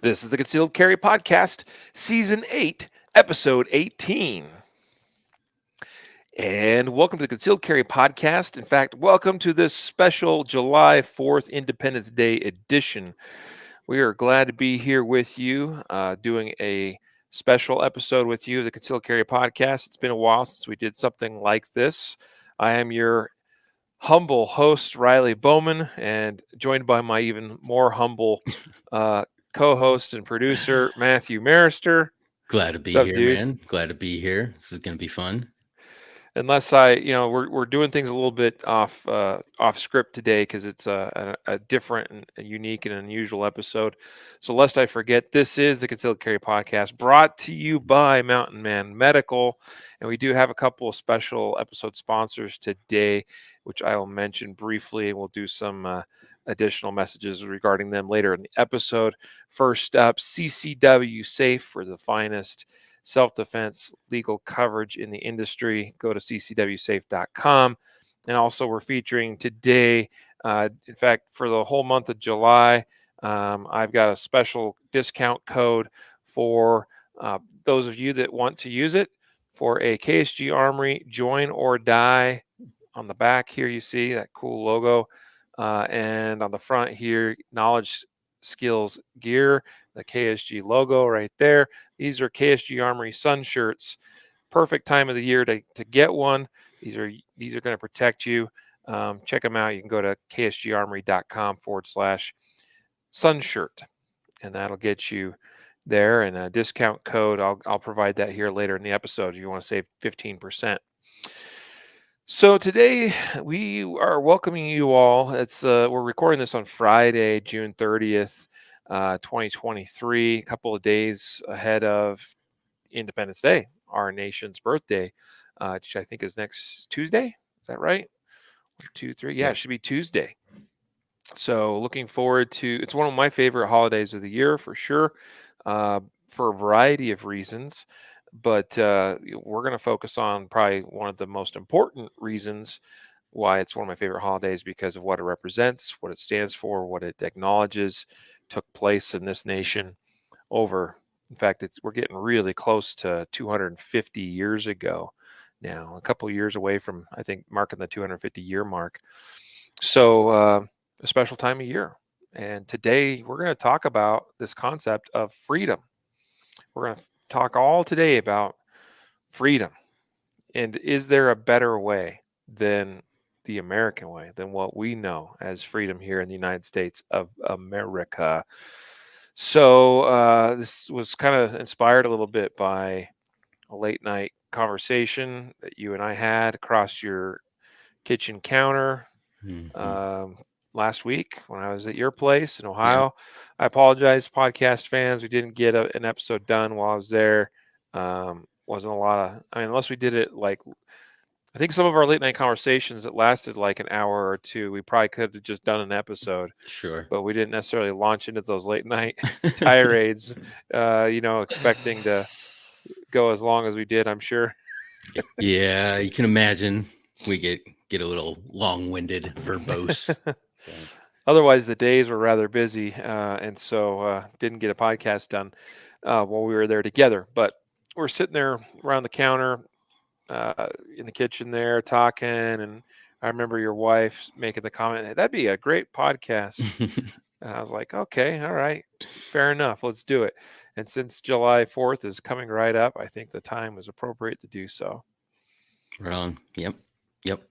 This is the Concealed Carry Podcast, Season 8, Episode 18. And welcome to the Concealed Carry Podcast. In fact, welcome to this special July 4th Independence Day edition. We are glad to be here with you, doing a special episode with you, the Concealed Carry Podcast. It's been a while since we did something like this. I am your humble host, Riley Bowman, and joined by my even more humble co-host and producer, Matthew Marister. Glad to What's be up, here, dude? man. Glad to be here. This is going to be fun. Unless we're doing things a little bit off script today because it's a different and a unique and unusual episode. So lest I forget, this is the Concealed Carry Podcast, brought to you by Mountain Man Medical, and we do have a couple of special episode sponsors today, which I will mention briefly, and we'll do some additional messages regarding them later in the episode. First up, CCW Safe, for the finest self-defense legal coverage in the industry. Go to ccwsafe.com. And also, we're featuring today, in fact, for the whole month of July, I've got a special discount code for those of you that want to use it for a KSG Armory Join or Die. On the back here, you see that cool logo. And on the front here, Knowledge Skills Gear, the KSG logo right there. These are KSG Armory Sun shirts. Perfect time of the year to get one. These are going to protect you. Check them out. You can go to ksgarmory.com/sun shirt, and that'll get you there. And a discount code, I'll provide that here later in the episode if you want to save 15%. So today we are welcoming you all. We're recording this on Friday, June 30th, 2023, a couple of days ahead of Independence Day, our nation's birthday, which I think is next Tuesday. Is that right? 1, 2, 3. Yeah, Yep. it should be Tuesday. So looking forward to, it's one of my favorite holidays of the year for sure, for a variety of reasons. But we're going to focus on probably one of the most important reasons why it's one of my favorite holidays, because of what it represents, what it stands for, what it acknowledges took place in this nation over. In fact, we're getting really close to 250 years ago now, a couple of years away from, I think, marking the 250 year mark. So a special time of year. And today we're going to talk about this concept of freedom. We're going to talk all today about freedom. And is there a better way than the American way, than what we know as freedom here in the United States of America? So this was kind of inspired a little bit by a late night conversation that you and I had across your kitchen counter Mm-hmm. last week when I was at your place in Yep. Ohio. I apologize, podcast fans. We didn't get an episode done while I was there. Wasn't a lot of, I mean, unless we did it like, I think some of our late night conversations that lasted like an hour or two, we probably could have just done an episode, Sure. but we didn't necessarily launch into those late night tirades, expecting to go as long as we did, I'm sure. Yeah, you can imagine we get a little long-winded, verbose. So Otherwise, the days were rather busy, and so didn't get a podcast done while we were there together. But we're sitting there around the counter in the kitchen there talking, and I remember your wife making the comment, "Hey, that'd be a great podcast." And I was like, "Okay, all right, fair enough, let's do it." And since July 4th is coming right up, I think the time was appropriate to do so. wrong. Yep. Yep.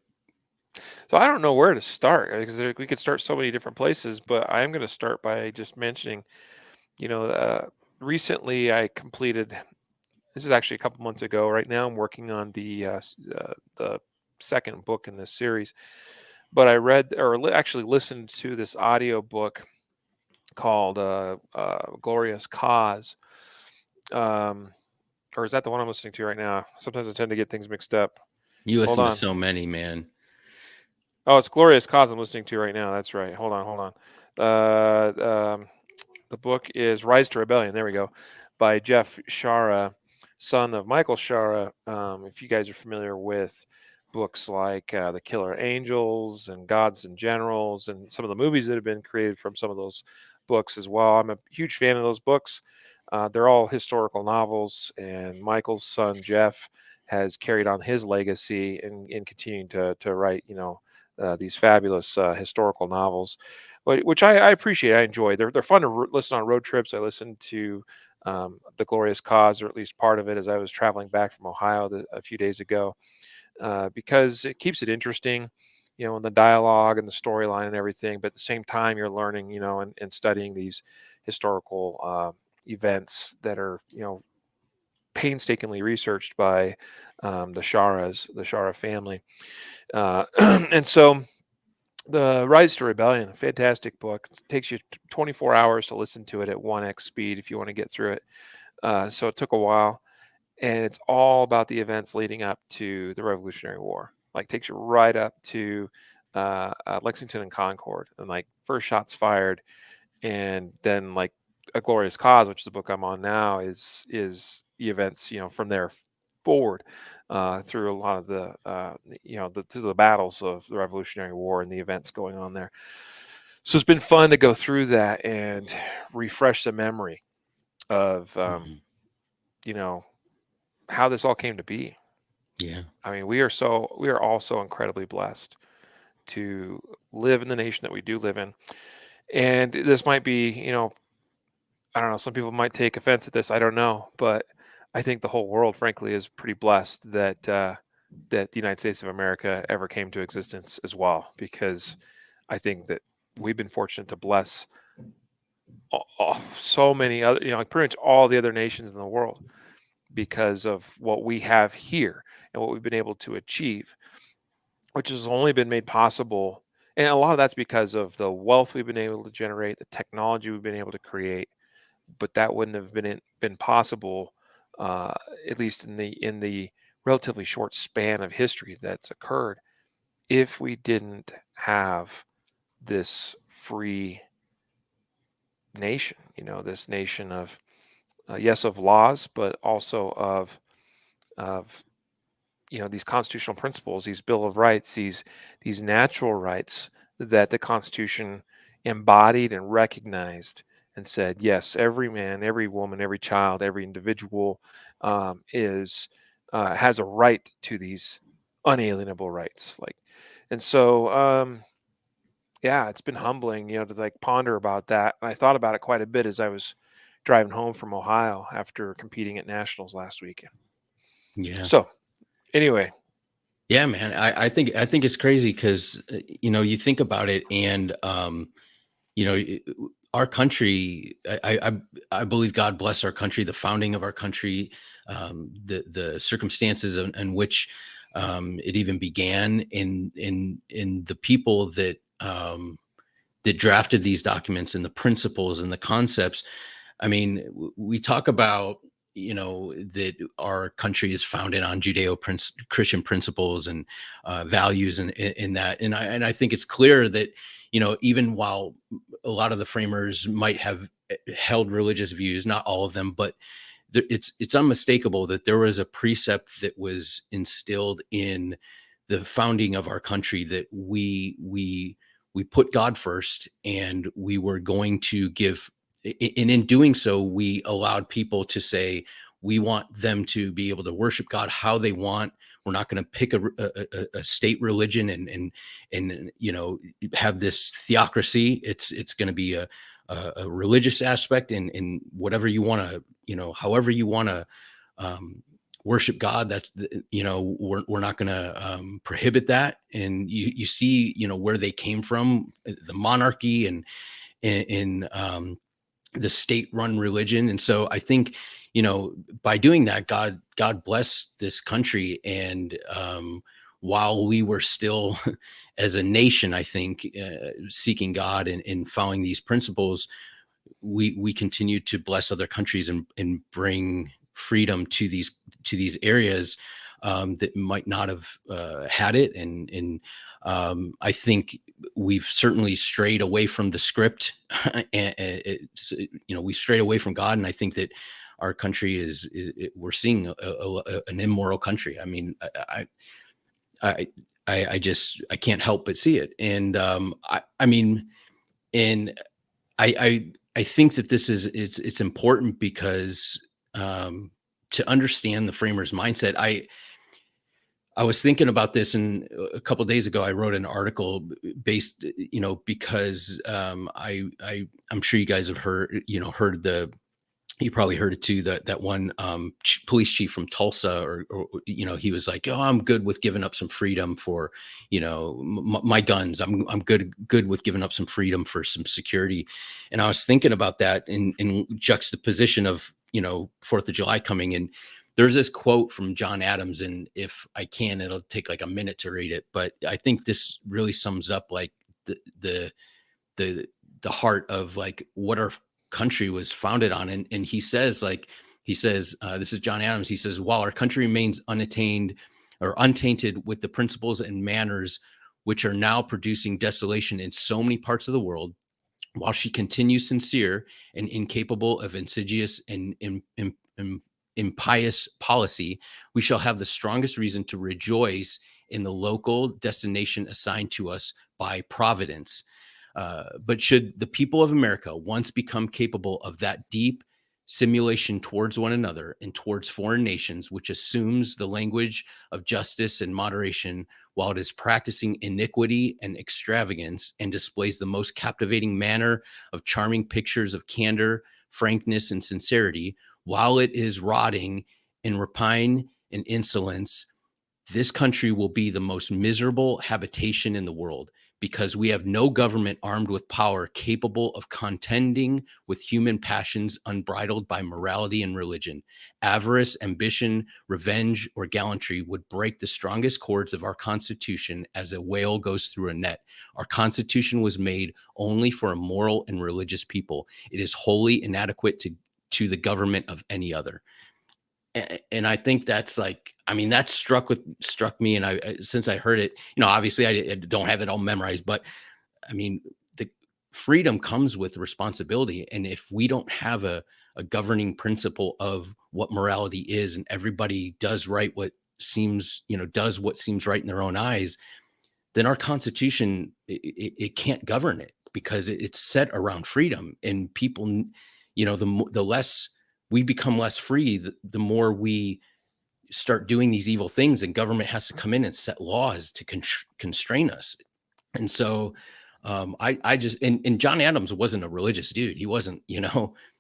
So I don't know where to start, because we could start so many different places, but I am going to start by just mentioning, you know, recently I completed. This is actually a couple months ago. Right now, I'm working on the second book in this series. But I read, or actually listened to, this audio book called "Glorious Cause." Um, or is that the one I'm listening to right now? Sometimes I tend to get things mixed up. You Hold listen to on. so many, man. Oh, it's "Glorious Cause" I'm listening to right now. That's right. Hold on. The book is "Rise to Rebellion." There we go, by Jeff Shara, son of Michael Shara. If you guys are familiar with books like The Killer Angels and Gods and Generals, and some of the movies that have been created from some of those books as well. I'm a huge fan of those books. They're all historical novels, and Michael's son Jeff has carried on his legacy in continuing to write, these fabulous historical novels, which I appreciate. I enjoy. They're fun to listen on road trips. I listened to The Glorious Cause, or at least part of it, as I was traveling back from Ohio a few days ago, because it keeps it interesting, in the dialogue and the storyline and everything. But at the same time, you're learning, and studying these historical events that are, painstakingly researched by the Shara family. And so the Rise to Rebellion, a fantastic book. It takes you 24 hours to listen to it at 1x speed if you want to get through it. So it took a while, and it's all about the events leading up to the Revolutionary War. Like, takes you right up to Lexington and Concord, and like first shots fired, and then like A Glorious Cause, which is the book I'm on now, is the events, from there forward through a lot of through the battles of the Revolutionary War and the events going on there. So it's been fun to go through that and refresh the memory of Mhm. how this all came to be. Yeah. I mean, we are all so incredibly blessed to live in the nation that we do live in. And this might be, I don't know, some people might take offense at this. I don't know, but I think the whole world, frankly, is pretty blessed that the United States of America ever came to existence as well, because I think that we've been fortunate to bless so many other, like pretty much all the other nations in the world, because of what we have here and what we've been able to achieve, which has only been made possible. And a lot of that's because of the wealth we've been able to generate, the technology we've been able to create. But that wouldn't have been possible, uh, at least in the relatively short span of history that's occurred, if we didn't have this free nation. This nation of yes, of laws, but also of these constitutional principles, these Bill of Rights, these natural rights that the Constitution embodied and recognized, and said, yes, every man, every woman, every child, every individual is has a right to these unalienable rights. And so yeah, it's been humbling, to like ponder about that. And I thought about it quite a bit as I was driving home from Ohio after competing at nationals last weekend. Yeah. So anyway. Yeah, man. I think it's crazy because you think about it, and our country. I believe God bless our country, the founding of our country, the circumstances in which it even began, in the people that drafted these documents, and the principles and the concepts. I mean, we talk about, that our country is founded on Judeo-Christian principles and values, and in that, and I think it's clear that, even while a lot of the framers might have held religious views, not all of them, but it's unmistakable that there was a precept that was instilled in the founding of our country, that we put God first, and we were going to give, and in doing so, we allowed people to say, we want them to be able to worship God how they want. We're not going to pick a state religion, and have this theocracy. It's going to be a religious aspect, and whatever you want to, however you want to worship God. That's we're not going to prohibit that. And you see, where they came from, the monarchy, and the state-run religion. And so I think, by doing that, God bless this country. And while we were still, as a nation, I think, seeking God and following these principles, we continue to bless other countries, and bring freedom to these areas that might not have had it. And I think we've certainly strayed away from the script. And we strayed away from God. And I think that our country we're seeing an immoral country. I mean, I, I can't help but see it. And I mean, and I think that this is it's important because to understand the framer's mindset. I was thinking about this, and a couple of days ago, I wrote an article based, because I'm sure you guys have heard you probably heard it too, that one police chief from Tulsa, or he was like, oh, I'm good with giving up some freedom for my guns. I'm good with giving up some freedom for some security. And I was thinking about that in juxtaposition of 4th of July coming. And there's this quote from John Adams, and if I can, it'll take like a minute to read it, but I think this really sums up like the the the heart of like what our country was founded on. And he says, this is John Adams. He says, while our country remains unattained or untainted with the principles and manners which are now producing desolation in so many parts of the world, while she continues sincere and incapable of insidious and impious policy, we shall have the strongest reason to rejoice in the local destination assigned to us by Providence. But should the people of America once become capable of that deep simulation towards one another and towards foreign nations, which assumes the language of justice and moderation while it is practicing iniquity and extravagance and displays the most captivating manner of charming pictures of candor, frankness, and sincerity, while it is rotting in rapine and insolence, this country will be the most miserable habitation in the world, because we have no government armed with power capable of contending with human passions unbridled by morality and religion. Avarice, ambition, revenge, or gallantry would break the strongest cords of our Constitution as a whale goes through a net. Our Constitution was made only for a moral and religious people. It is wholly inadequate to the government of any other. And I think that's like, I mean, that struck me. And since I heard it, obviously I don't have it all memorized, but I mean, the freedom comes with responsibility. And if we don't have a governing principle of what morality is, and everybody does what seems right in their own eyes, then our Constitution, it can't govern it, because it's set around freedom. And people, the less we become less free, the more we start doing these evil things, and government has to come in and set laws to constrain us. And so I just, and John Adams wasn't a religious dude. He wasn't,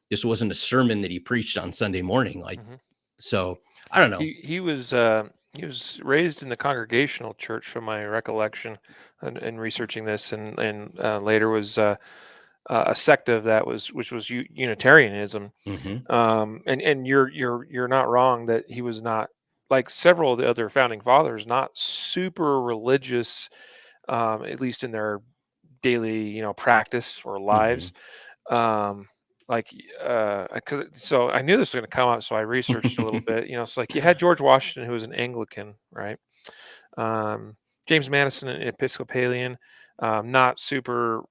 this wasn't a sermon that he preached on Sunday morning. Like, Mhm. so I don't know. He was raised in the Congregational Church, from my recollection, and researching this, and later was a sect of that, which was Unitarianism. Hmm. And you're not wrong that he was not, like several of the other founding fathers, not super religious, at least in their daily practice or Hmm. lives. Um, like so I knew this was going to come up, so I researched a little bit. It's like you had George Washington, who was an Anglican, right? Um, James Madison, an Episcopalian, not super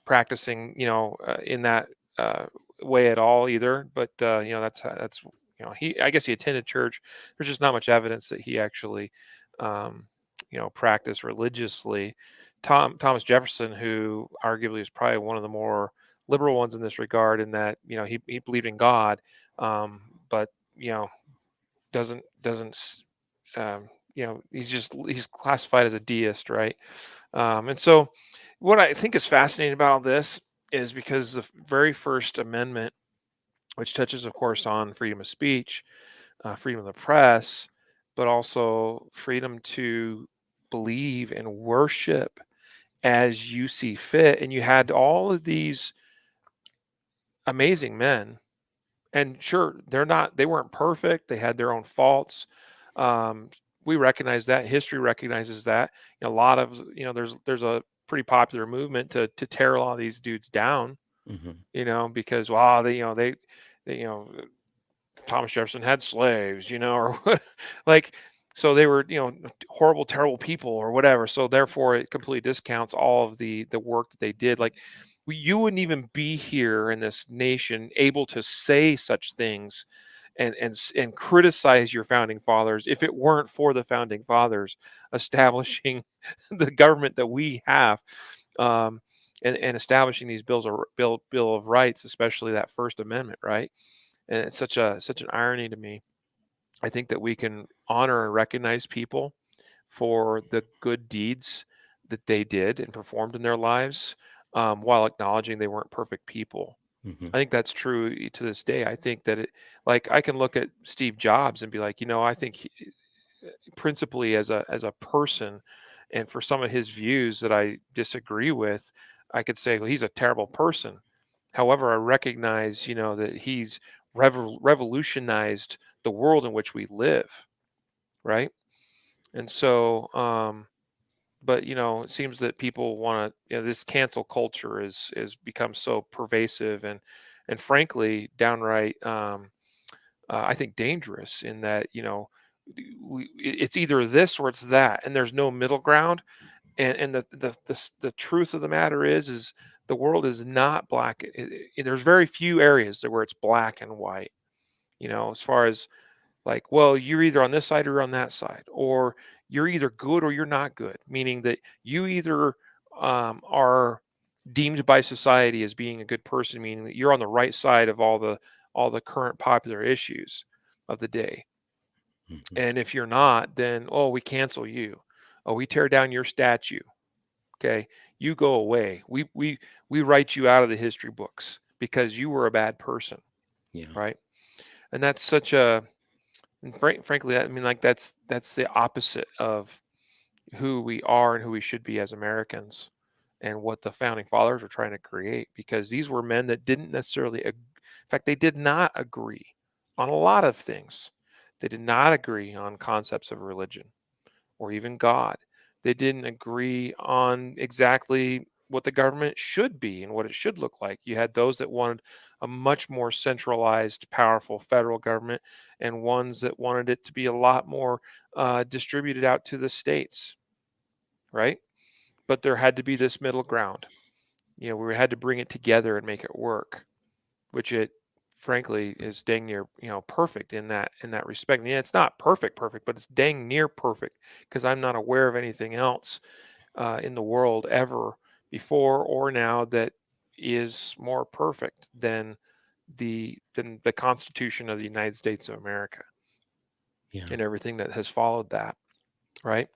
practicing, in that uh, way at all either. But that's he. I guess he attended church. There's just not much evidence that he actually, um, practiced religiously. Thomas Jefferson, who arguably is probably one of the more liberal ones in this regard, in that he believed in God, but doesn't he's classified as a deist, right? And so, what I think is fascinating about all this is because the very first amendment, which touches, of course, on freedom of speech, freedom of the press, but also freedom to believe and worship as you see fit. And you had all of these amazing men, and sure, they weren't perfect. They had their own faults. Um, we recognize that. History recognizes that. A lot of there's a pretty popular movement to tear a lot of these dudes down. Hmm. Because wow, they Thomas Jefferson had slaves, or what, like, so they were horrible, terrible people or whatever. So therefore, it completely discounts all of the work that they did. Like, you wouldn't even be here in this nation able to say such things and criticize your founding fathers if it weren't for the founding fathers establishing the government that we have, um, and establishing these bill of rights, especially that First Amendment, right? And it's such an irony to me. I think that we can honor and recognize people for the good deeds that they did and performed in their lives, while acknowledging they weren't perfect people. Hmm. I think that's true to this day. I think that like I can look at Steve Jobs and be like, I think principally as a person, and for some of his views that I disagree with, I could say, well, he's a terrible person. However, I recognize, that he's revolutionized the world in which we live, right? And so, but it seems that people want to, this cancel culture is become so pervasive and frankly downright, I think dangerous in that, it's either this or it's that, and there's no middle ground. And the truth of the matter is the world is not black. There's very few areas where it's black and white. As far as like, well, you're either on this side or on that side, or you're either good or you're not good, meaning that you either, are deemed by society as being a good person, meaning that you're on the right side of all the current popular issues of the day. Hmm. And if you're not, then, oh, we cancel you. Oh, we tear down your statue. Okay, you go away. We write you out of the history books because you were a bad person, Yeah. right? And that's such a and frankly, I mean, like that's the opposite of who we are and who we should be as Americans, and what the founding fathers were trying to create. Because these were men that didn't necessarily, in fact, they did not agree on a lot of things. They did not agree on concepts of religion or even God. They didn't agree on exactly what the government should be and what it should look like. You had those that wanted a much more centralized, powerful federal government, and ones that wanted it to be a lot more, distributed out to the states, right? But there had to be this middle ground. We had to bring it together and make it work, which it frankly is dang near, perfect in that respect. And yeah, it's not perfect, but it's dang near perfect, because I'm not aware of anything else, in the world ever before or now that is more perfect than the Constitution of the United States of America Yeah. and everything that has followed that. Right.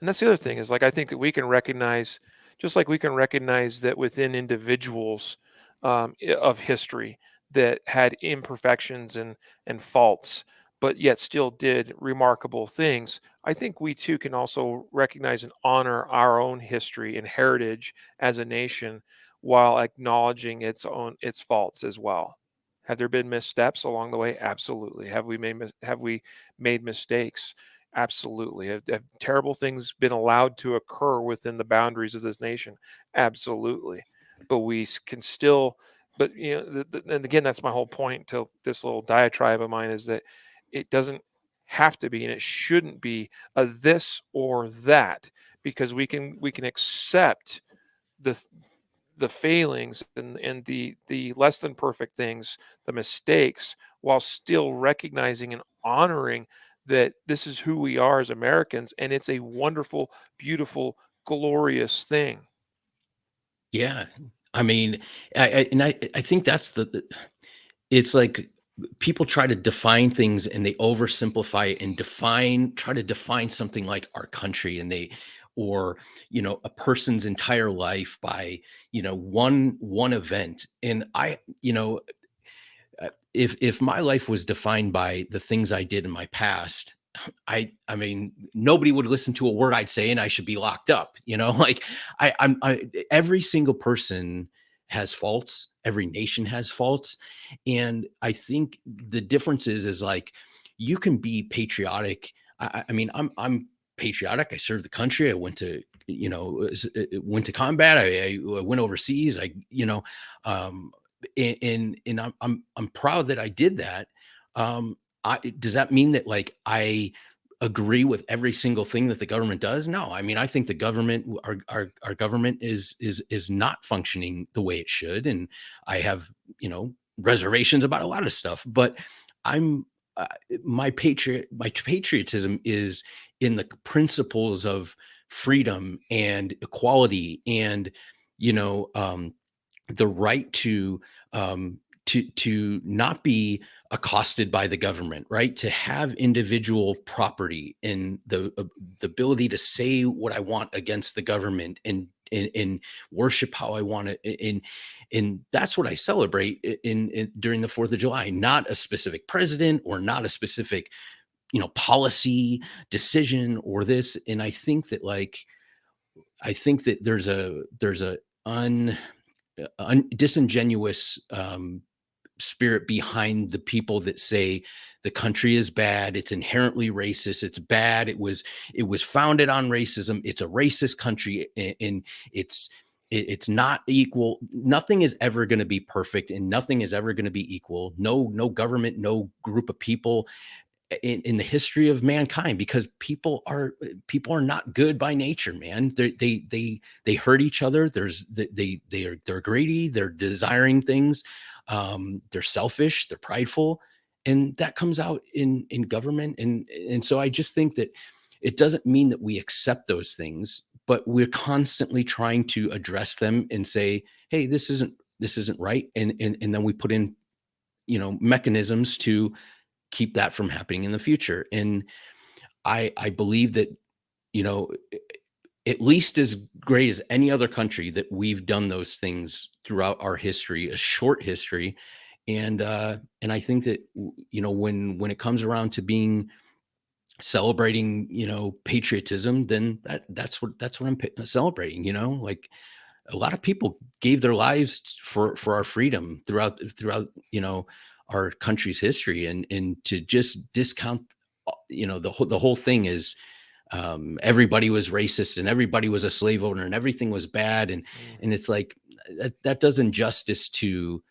And that's the other thing is, like, I think that we can recognize, just like we can recognize that within individuals, of history that had imperfections and faults, but yet still did remarkable things. I think we too can also recognize and honor our own history and heritage as a nation, while acknowledging its faults as well. Have there been missteps along the way? Absolutely. Have we made mistakes? Absolutely. Have terrible things been allowed to occur within the boundaries of this nation? Absolutely. But can still, but and again, that's my whole point to this little diatribe of mine, is that it doesn't have to be, and it shouldn't be a this or that, because we can accept the the failings and the less than perfect things, the mistakes, while still recognizing and honoring that this is who we are as Americans, and it's a wonderful, beautiful, glorious thing. Yeah. I mean, I think that's it's like people try to define things and they oversimplify it and try to define something like our country, and or a person's entire life by one event. And if my life was defined by the things I did in my past, I mean, nobody would listen to a word I'd say, and I should be locked up. Like every single person has faults. Every nation has faults, and I think the difference is like you can be patriotic. I mean, I'm patriotic. I served the country. I went to went to combat. I went overseas. Um, and I'm proud that I did that. Does that mean that like I agree with every single thing that the government does? No. I mean, I think the government, our government is not functioning the way it should, and I have reservations about a lot of stuff. But I'm uh, my patriotism is in the principles of freedom and equality and, you know, the right to not be accosted by the government, right? To have individual property and the ability to say what I want against the government and worship how I want to. And that's what I celebrate in during the 4th of July, not a specific president or not a specific, policy decision or this. And I think that there's a un disingenuous spirit behind the people that say the country is bad, it's inherently racist, it's bad, it was founded on racism, it's a racist country, and it's not equal. Nothing is ever going to be perfect, and nothing is ever going to be equal. No government, no group of people in the history of mankind, because people are not good by nature, man. They hurt each other. They're greedy, they're desiring things, they're selfish, they're prideful, and that comes out in government. And so I just think that it doesn't mean that we accept those things, but we're constantly trying to address them and say, hey, this isn't right. And then we put in, mechanisms to keep that from happening in the future. And I believe that, you know, at least as great as any other country, that we've done those things throughout our history, a short history. And I think that, when it comes around to being celebrating, patriotism, then that's what I'm celebrating, like a lot of people gave their lives for our freedom throughout, our country's history. And to just discount, the whole thing is, everybody was racist and everybody was a slave owner and everything was bad. and Mm. and it's like that does injustice to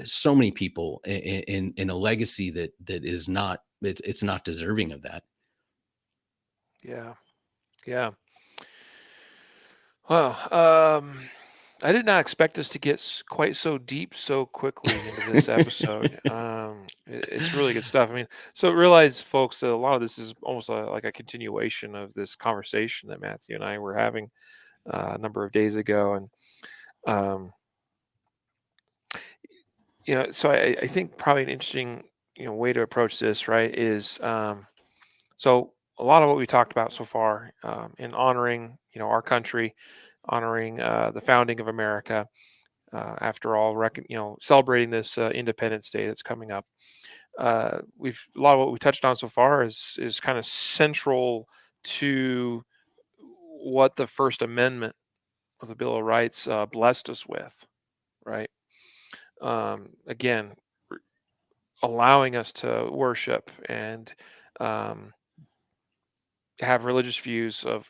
so many people in a legacy that is not, it's not deserving of that. Yeah. Yeah. Well, I did not expect us to get quite so deep so quickly into this episode. It's really good stuff. I mean, so realize, folks, that a lot of this is almost like a continuation of this conversation that Matthew and I were having a number of days ago. And, um, so I think probably an interesting, way to approach this, right, is so a lot of what we talked about so far, in honoring, our country, honoring the founding of America. After all, celebrating this Independence Day that's coming up. We've A lot of what we touched on so far is kind of central to what the First Amendment of the Bill of Rights blessed us with, right? Again, r- allowing us to worship and um, have religious views of,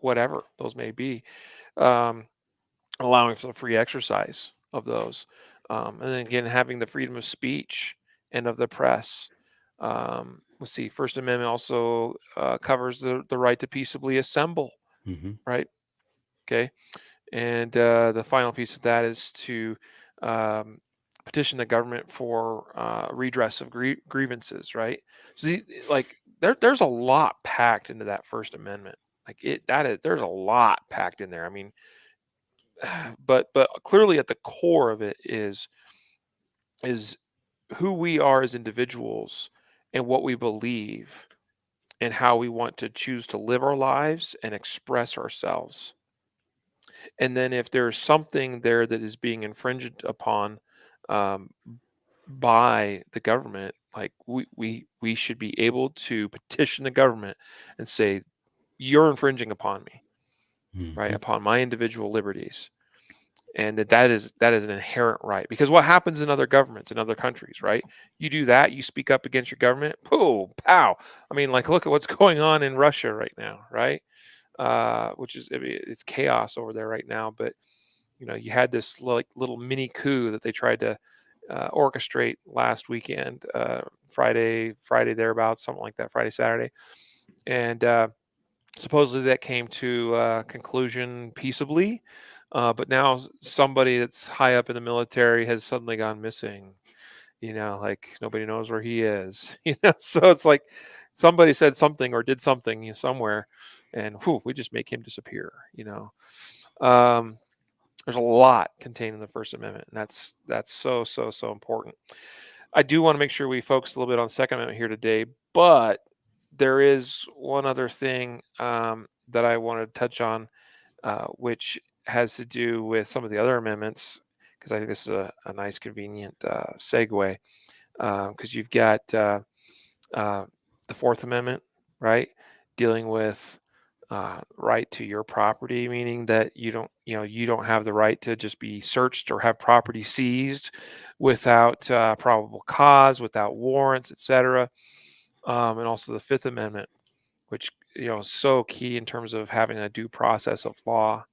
whatever those may be. Um, Allowing for the free exercise of those. And then again, having the freedom of speech and of the press. Let's see, First Amendment also covers the right to peaceably assemble, Hmm. right? Okay. And the final piece of that is to um, petition the government for redress of grievances, right? So, like, there's a lot packed into that First Amendment. There's a lot packed in there. I mean, but clearly at the core of it is who we are as individuals and what we believe and how we want to choose to live our lives and express ourselves. And then if there's something there that is being infringed upon um, by the government, like we should be able to petition the government and say, you're infringing upon me, right? Hmm. Upon my individual liberties. And that is an inherent right, because what happens in other governments in other countries, right? You do that, you speak up against your government, pooh, pow. I mean, like, look at what's going on in Russia right now, right? Which is, I mean, it's chaos over there right now. But you had this like little mini coup that they tried to orchestrate last weekend, Friday thereabouts, something like that, Friday, Saturday. And supposedly that came to conclusion peaceably, but now somebody that's high up in the military has suddenly gone missing, like nobody knows where he is. So it's like somebody said something or did something somewhere, and whew, we just make him disappear. Um, there's a lot contained in the First Amendment, and that's so so so important. I do want to make sure we focus a little bit on Second Amendment here today, but there is one other thing that I wanted to touch on, which has to do with some of the other amendments, because I think this is a nice, convenient segue. Because you've got uh, the Fourth Amendment, right, dealing with right to your property, meaning that you don't have the right to just be searched or have property seized without probable cause, without warrants, etc. And also the Fifth Amendment, which is so key in terms of having a due process of law,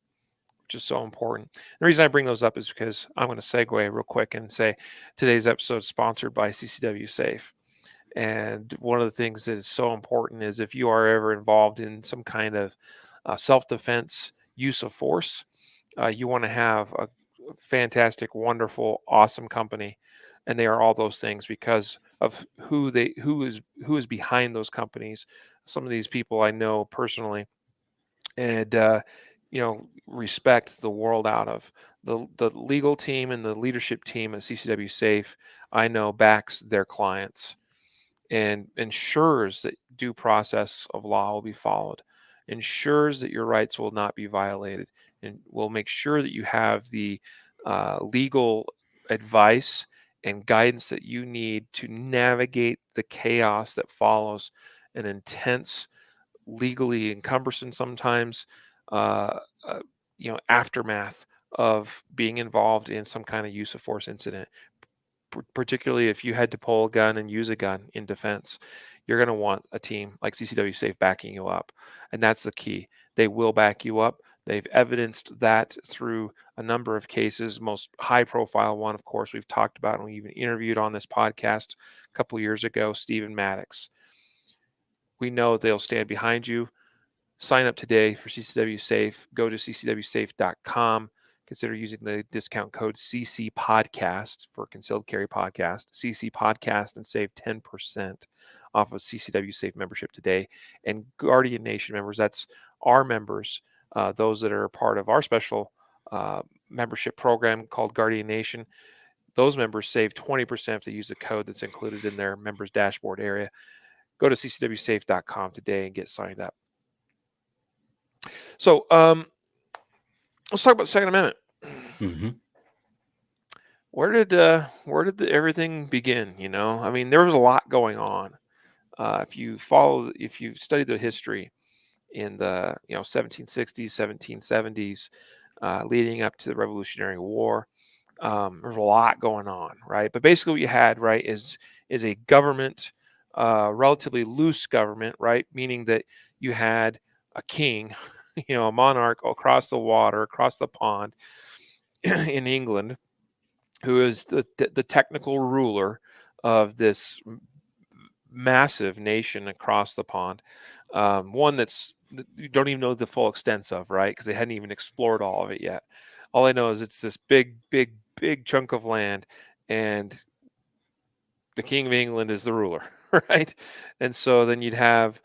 which is so important. The reason I bring those up is because I'm going to segue real quick and say today's episode is sponsored by CCW Safe. And one of the things that is so important is if you are ever involved in some kind of self-defense use of force, you want to have a fantastic, wonderful, awesome company, and they are all those things because of who is behind those companies. Some of these people I know personally, and respect the world out of. The legal team and the leadership team at CCW Safe, I know, backs their clients and ensures that due process of law will be followed, ensures that your rights will not be violated, and will make sure that you have the legal advice and guidance that you need to navigate the chaos that follows an intense, legally and cumbersome sometimes, uh, uh, aftermath of being involved in some kind of use of force incident. Particularly if you had to pull a gun and use a gun in defense, you're going to want a team like CCW Safe backing you up. And that's the key. They will back you up. They've evidenced that through a number of cases. Most high profile one, of course, we've talked about and we even interviewed on this podcast a couple years ago, Stephen Maddox. We know they'll stand behind you. Sign up today for CCW Safe. Go to ccwsafe.com. Consider using the discount code CC Podcast for Concealed Carry Podcast, CC Podcast, and save 10% off of CCW Safe membership today. And Guardian Nation members, that's our members, those that are part of our special membership program called Guardian Nation. Those members save 20% if they use the code that's included in their members dashboard area. Go to ccwsafe.com today and get signed up. So let's talk about the Second Amendment. Mm-hmm. Where did everything begin? I mean, there was a lot going on. If you study the history in the 1760s, 1770s, leading up to the Revolutionary War, there's a lot going on, right? But basically, what you had, right, is a government, relatively loose government, right, meaning that you had a king, a monarch across the water, across the pond, in England, who is the technical ruler of this massive nation across the pond, one that you don't even know the full extent of, right? Because they hadn't even explored all of it yet. All I know is it's this big, big, big chunk of land, and the King of England is the ruler, right? And so then you'd have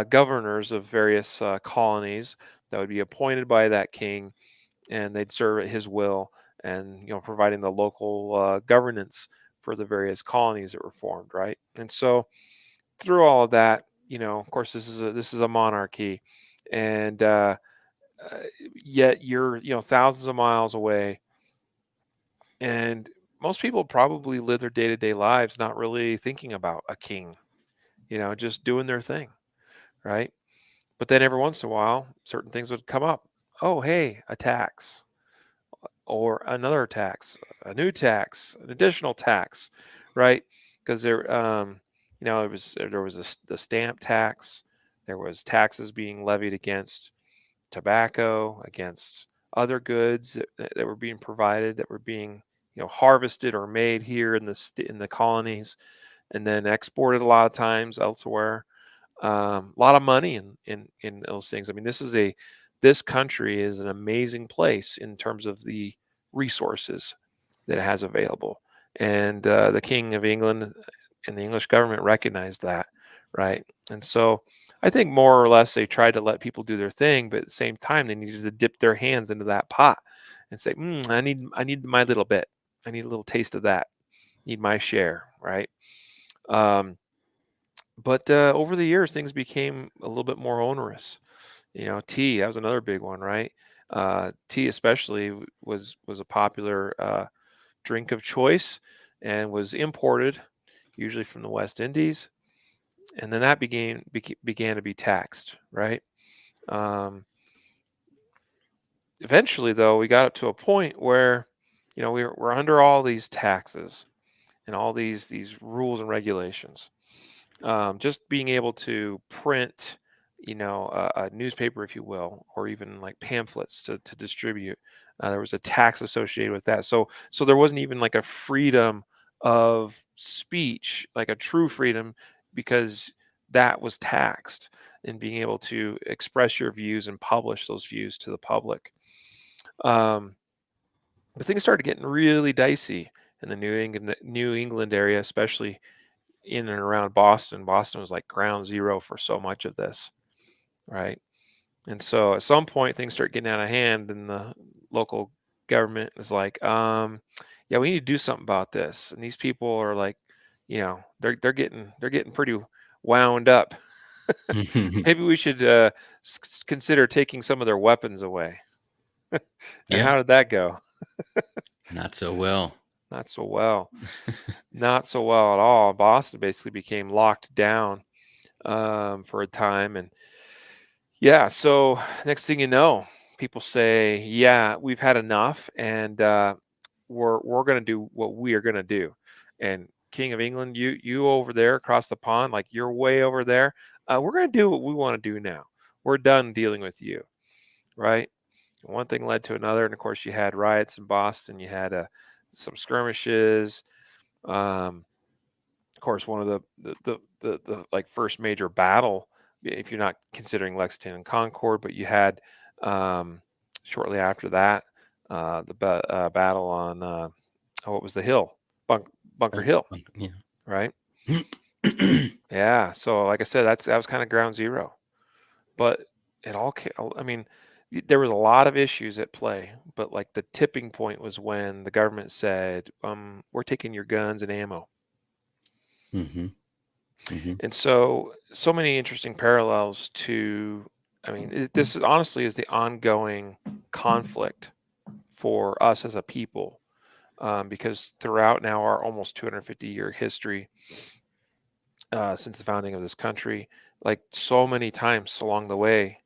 governors of various colonies that would be appointed by that king, and they'd serve at his will, and providing the local governance for the various colonies that were formed, right? And so through all of that, of course, this is a monarchy, and uh, yet you're thousands of miles away, and most people probably live their day-to-day lives not really thinking about a king, just doing their thing, right? But then every once in a while, certain things would come up. Oh, hey, a tax, or another tax, a new tax, an additional tax, right? Because there was the stamp tax, there was taxes being levied against tobacco, against other goods that were being provided, that were being harvested or made here in the colonies, and then exported a lot of times elsewhere. A lot of money in those things. I mean, this country is an amazing place in terms of the resources that it has available. and the King of England and the English government recognized that, right? And so I think more or less they tried to let people do their thing, but at the same time they needed to dip their hands into that pot and say, I need my little bit. I need a little taste of that. Need my share, right? Um, but over the years, things became a little bit more onerous. Tea, that was another big one, right? Tea especially was a popular drink of choice and was imported, usually from the West Indies, and then that began to be taxed, right? Um, Eventually, though, we got up to a point where, we're under all these taxes and all these rules and regulations. Just being able to print, a newspaper, if you will, or even like pamphlets to distribute. There was a tax associated with that. So there wasn't even like a freedom of speech, like a true freedom, because that was taxed, and being able to express your views and publish those views to the public. Um, but things started getting really dicey in the New England area, especially in and around Boston. Boston was like ground zero for so much of this, right? And so at some point things start getting out of hand, and the local government is like, yeah, we need to do something about this. And these people are like, they're getting pretty wound up. Maybe we should consider taking some of their weapons away. And Yeah, how did that go? not so well. Not so well. Not so well at all. Boston basically became locked down for a time. And yeah, so next thing you know, people say, "Yeah, we've had enough, and we're going to do what we are going to do." And King of England, you over there across the pond, like you're way over there. We're going to do what we want to do now. We're done dealing with you, right? One thing led to another, and of course, you had riots in Boston. You had some skirmishes. Um, of course, one of the like first major battle, if you're not considering Lexington and Concord, but you had shortly after that battle on what was the hill, Bunker Oh, Hill, yeah. right? Yeah. So like I said, that was kind of ground zero, but it all. I mean, there was a lot of issues at play, but like the tipping point was when the government said, "We're taking your guns and ammo." hmm hmm And so many interesting parallels to, I mean, this honestly is the ongoing conflict for us as a people, because throughout now our almost 250-year history, since the founding of this country, like so many times along the way,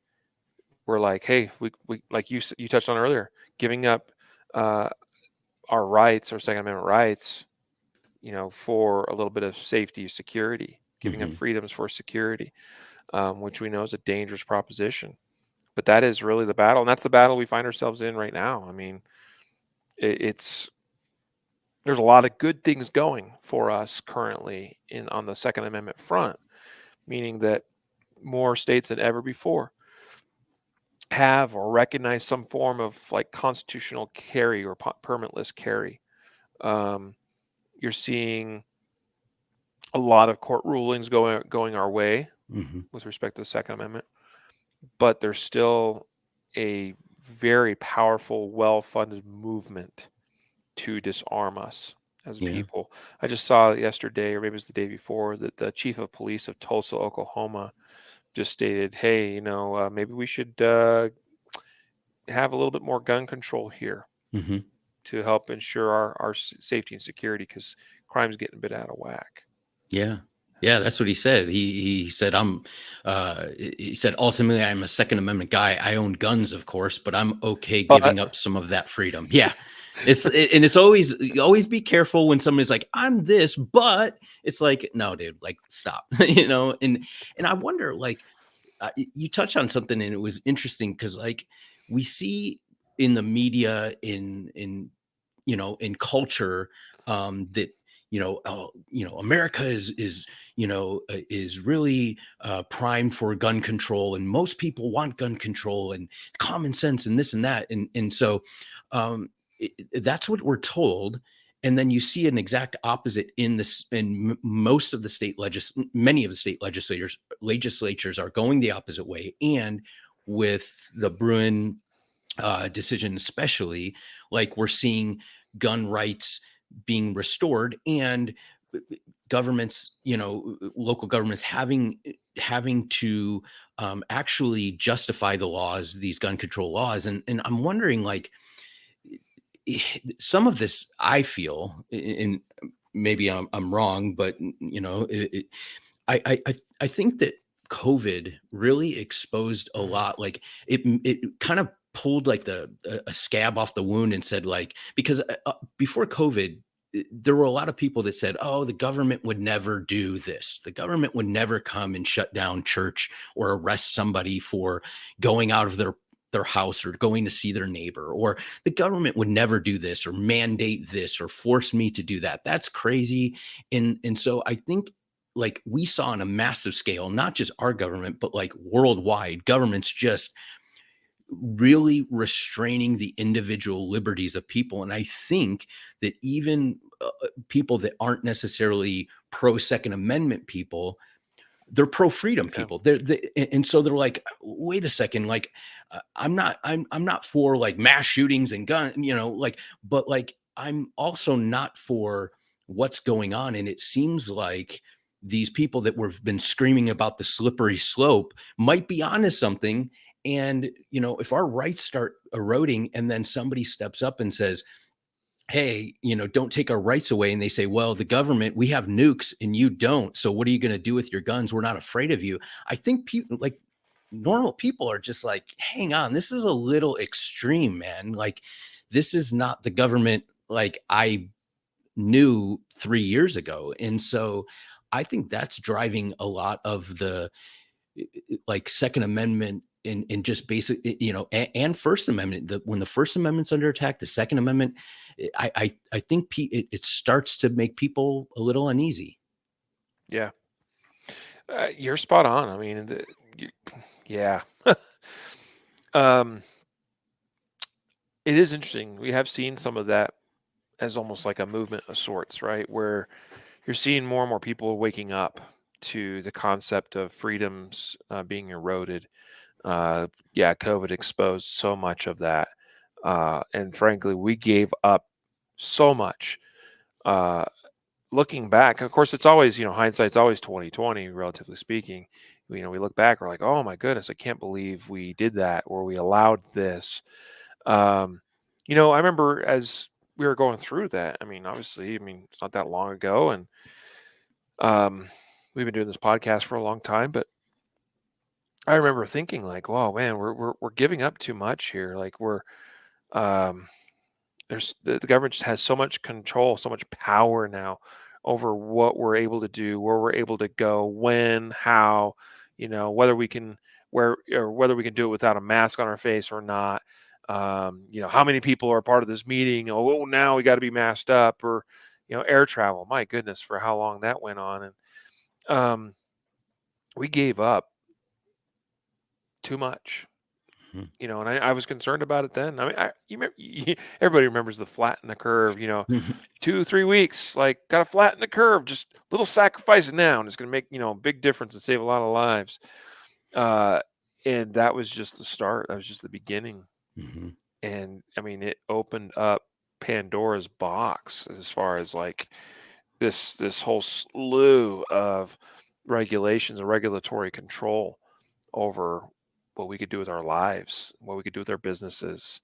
we're like, hey, we like you touched on earlier, giving up uh, our rights, our Second Amendment rights, for a little bit of safety, security, giving up hmm freedoms for security, which we know is a dangerous proposition. But that is really the battle, and that's the battle we find ourselves in right now. I mean, it's there's a lot of good things going for us currently in on the Second Amendment front, meaning that more states than ever before have or recognize some form of like constitutional carry or permitless carry. Um, you're seeing a lot of court rulings going our way hmm with respect to the Second Amendment, but there's still a very powerful, well-funded movement to disarm us as a Yeah. people. I just saw yesterday, or maybe it was the day before, that the chief of police of Tulsa, Oklahoma, just stated, "Hey, maybe we should have a little bit more gun control here hmm to help ensure our safety and security because crime's getting a bit out of whack." Yeah. Yeah, that's what he said. He said he said ultimately I'm a Second Amendment guy. I own guns, of course, but I'm okay But giving up some of that freedom. Yeah. And it's always, you always be careful when somebody's like, I'm this, but it's like, no, dude, like stop. And I wonder, like, you touched on something and it was interesting because like we see in the media, in in culture, that America is really primed for gun control, and most people want gun control and common sense and this and that, and so um, that's what we're told. and then you see an exact opposite in this in most of the many of the state legislatures are going the opposite way. And with the Bruin decision especially, like we're seeing gun rights being restored, and governments, local governments having to actually justify the laws, these gun control laws. And I'm wondering, like, some of this I feel, and maybe I'm wrong, but I think that COVID really exposed a Mhm. lot. Like, it kind of pulled like a scab off the wound and said, like, because before COVID, there were a lot of people that said, "Oh, the government would never do this. The government would never come and shut down church or arrest somebody for going out of their house or going to see their neighbor, or the government would never do this or mandate this or force me to do that. That's crazy." And so I think, like, we saw on a massive scale, not just our government, but like worldwide, governments just really restraining the individual liberties of people. And I think that even people that aren't necessarily pro Second Amendment people, they're pro freedom Yeah. people. And so they're like, wait a second, like, I'm not for like mass shootings and gun, like, but like, I'm also not for what's going on. And it seems like these people that we've been screaming about the slippery slope might be onto something. And if our rights start eroding, and then somebody steps up and says, "Hey, don't take our rights away," and they say, "Well, the government, we have nukes and you don't. So what are you going to do with your guns? We're not afraid of you." I think people, like, normal people, are just like, "Hang on, this is a little extreme, man. Like, this is not the government like I knew 3 years ago." And so I think that's driving a lot of the like Second Amendment and just basic, and First Amendment. When the First Amendment's under attack, the Second Amendment, I think it starts to make people a little uneasy. Yeah. You're spot on. I mean, you, yeah. um, it is interesting. We have seen some of that as almost like a movement of sorts, right? Where you're seeing more and more people waking up to the concept of freedoms being eroded. Yeah, COVID exposed so much of that. And frankly, we gave up so much. Uh, Looking back, of course, it's always, hindsight's always 2020, relatively speaking. We look back, we're like, oh my goodness, I can't believe we did that, or we allowed this. Um, I remember as we were going through that, I mean, obviously, it's not that long ago, and um, we've been doing this podcast for a long time, but I remember thinking like, wow, man, we're giving up too much here. Like um, the government just has so much control, so much power now over what we're able to do, where we're able to go, when, how, whether we can whether we can do it without a mask on our face or not. How many people are part of this meeting? Oh, well, now we got to be masked up, or air travel. My goodness, for how long that went on, and um, we gave up too much. And I was concerned about it then. I mean, everybody remembers the flatten the curve. 2 3 weeks, like, gotta flatten the curve. Just little sacrifice now, and it's gonna make a big difference and save a lot of lives. Uh, and that was just the start. That was just the beginning. Mhm. And I mean, it opened up Pandora's box as far as like this whole slew of regulations and regulatory control over what we could do with our lives, what we could do with our businesses,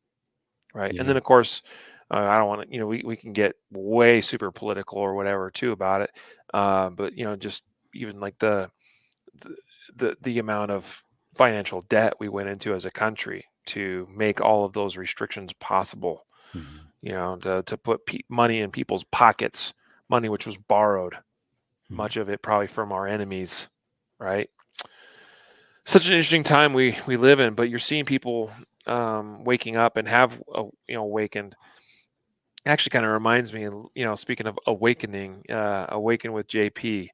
right? And Yeah. then, of course, I don't want to, we can get way super political or whatever too about it. But just even like the the amount of financial debt we went into as a country to make all of those restrictions possible. Mhm. To put money in people's pockets, money which was borrowed, Mhm. much of it probably from our enemies, right? Such an interesting time we live in, but you're seeing people waking up and have awakened. Actually kind of reminds me, speaking of awakening, awaken with JP,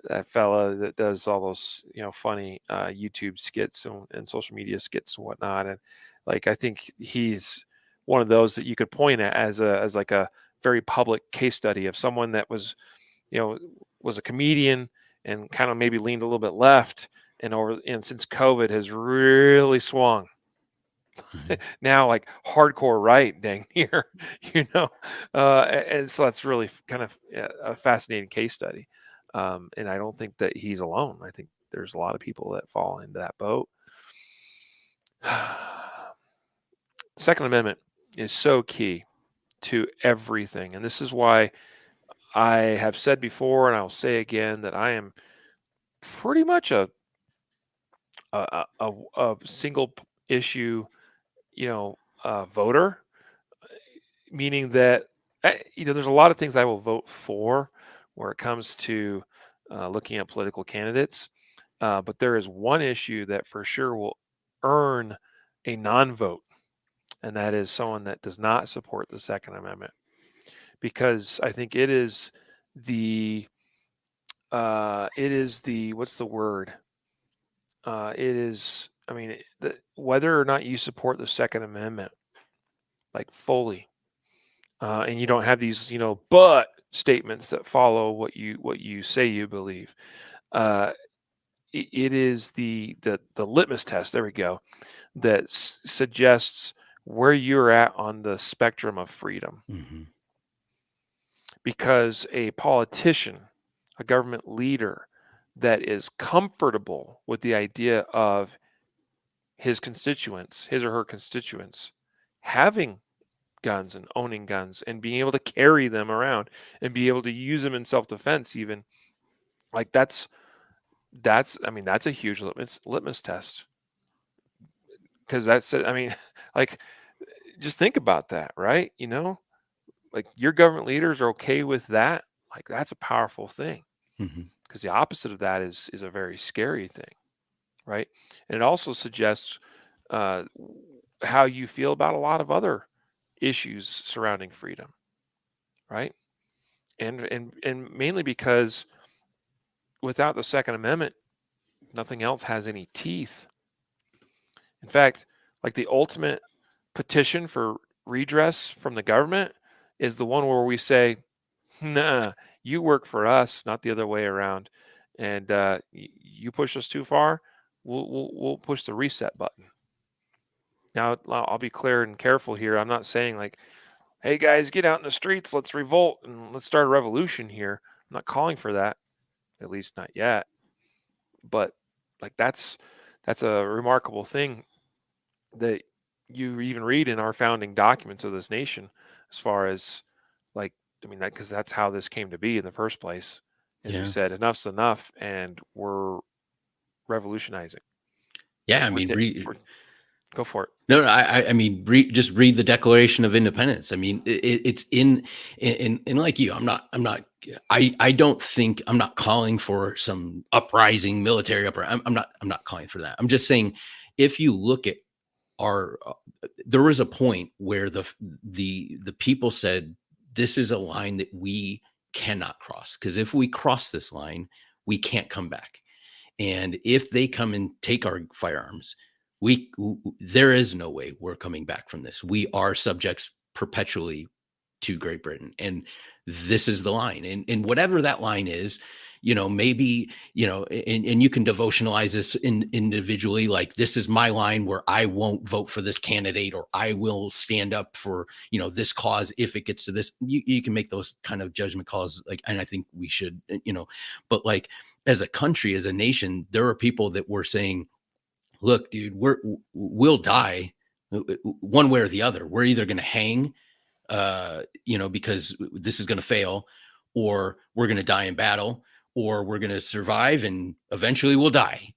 that fella that does all those funny YouTube skits and social media skits and whatnot. And like, I think he's one of those that you could point at as like a very public case study of someone that was, you know, was a comedian and kind of maybe leaned a little bit left, and since COVID has really swung Mhm. now like hardcore right dang near, you know, and so that's really kind of a fascinating case study. And I don't think that he's alone. I think there's a lot of people that fall into that boat. Second Amendment is so key to everything. And this is why I have said before, and I'll say again, that I am pretty much a single issue, voter, meaning that there's a lot of things I will vote for where it comes to looking at political candidates, but there is one issue that for sure will earn a non-vote, and that is someone that does not support the Second Amendment, because I think the it is the what's the word? It is, I mean, whether or not you support the Second Amendment, like fully, and you don't have these, but statements that follow what you say you believe. Uh, it is the litmus test. There we go. That suggests where you're at on the spectrum of freedom, Mhm. because a politician, a government leader that is comfortable with the idea of his or her constituents having guns and owning guns and being able to carry them around and be able to use them in self-defense even, like that's a huge litmus test, because I mean, like, just think about that, right? Like, your government leaders are okay with that. Like, that's a powerful thing, Mhm. because the opposite of that is a very scary thing, right? And it also suggests uh, how you feel about a lot of other issues surrounding freedom, right? And mainly because without the Second Amendment, nothing else has any teeth. In fact, like, the ultimate petition for redress from the government is the one where we say, "Nah, you work for us, not the other way around, and you push us too far, we'll push the reset button." Now, I'll be clear and careful here. I'm not saying like, "Hey guys, get out in the streets, let's revolt and let's start a revolution here." I'm not calling for that, at least not yet. But like, that's a remarkable thing that you even read in our founding documents of this nation, as far as, like, I mean, because that's how this came to be in the first place, is we Yeah. said enough's enough and we're revolutionizing. Yeah. I We're, mean, ta- we're Go for it. no, no, I mean, just read the Declaration of Independence. I mean, it's in like you. I don't think I'm not calling for some uprising, military uprising. I'm not calling for that. I'm just saying, if you look at our, there was a point where the people said this is a line that we cannot cross, because if we cross this line, we can't come back. And if they come and take our firearms, there is no way we're coming back from this. We are subjects perpetually to Great Britain, and this is the line. And whatever that line is, maybe, and you can devotionalize this individually. Like, this is my line where I won't vote for this candidate, or I will stand up for, this cause if it gets to this. You can make those kind of judgment calls, like, and I think we should, but like, as a country, as a nation, there are people that were saying, look, dude, we'll die one way or the other. We're either going to hang, because this is going to fail, or we're going to die in battle, or we're going to survive and eventually we'll die,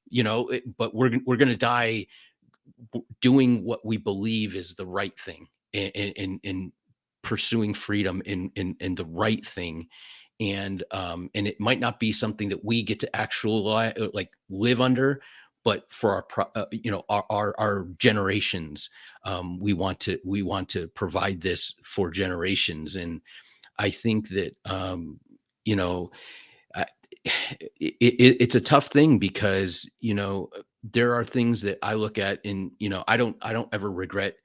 but we're going to die doing what we believe is the right thing, in pursuing freedom in the right thing. And it might not be something that we get to actually like live under, but for our generations, we want to provide this for generations. And I think that, you know I, it's a tough thing, because there are things that I look at, and I don't ever regret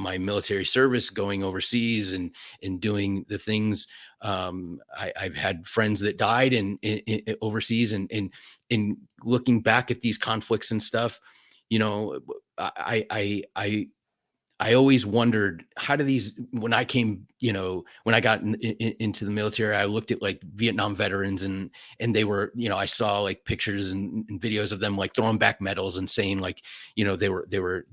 my military service, going overseas and doing the things. I've had friends that died overseas, and in looking back at these conflicts and stuff, you know, I I I I always wondered, how do these, when I came, when I got into the military, I looked at like Vietnam veterans, and they were, I saw like pictures and videos of them like throwing back medals and saying like, they were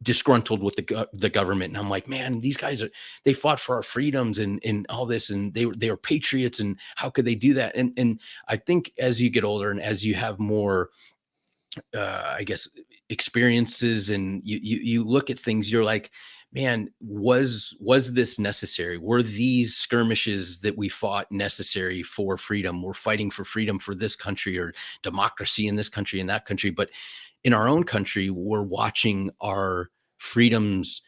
disgruntled with the government. And I'm like, man, these guys they fought for our freedoms and all this, and they were patriots, and how could they do that? And I think as you get older and as you have more, I guess, experiences, and you look at things, you're like, man, was this necessary? Were these skirmishes that we fought necessary for freedom? We're fighting for freedom for this country, or democracy in this country and that country, but in our own country, we're watching our freedoms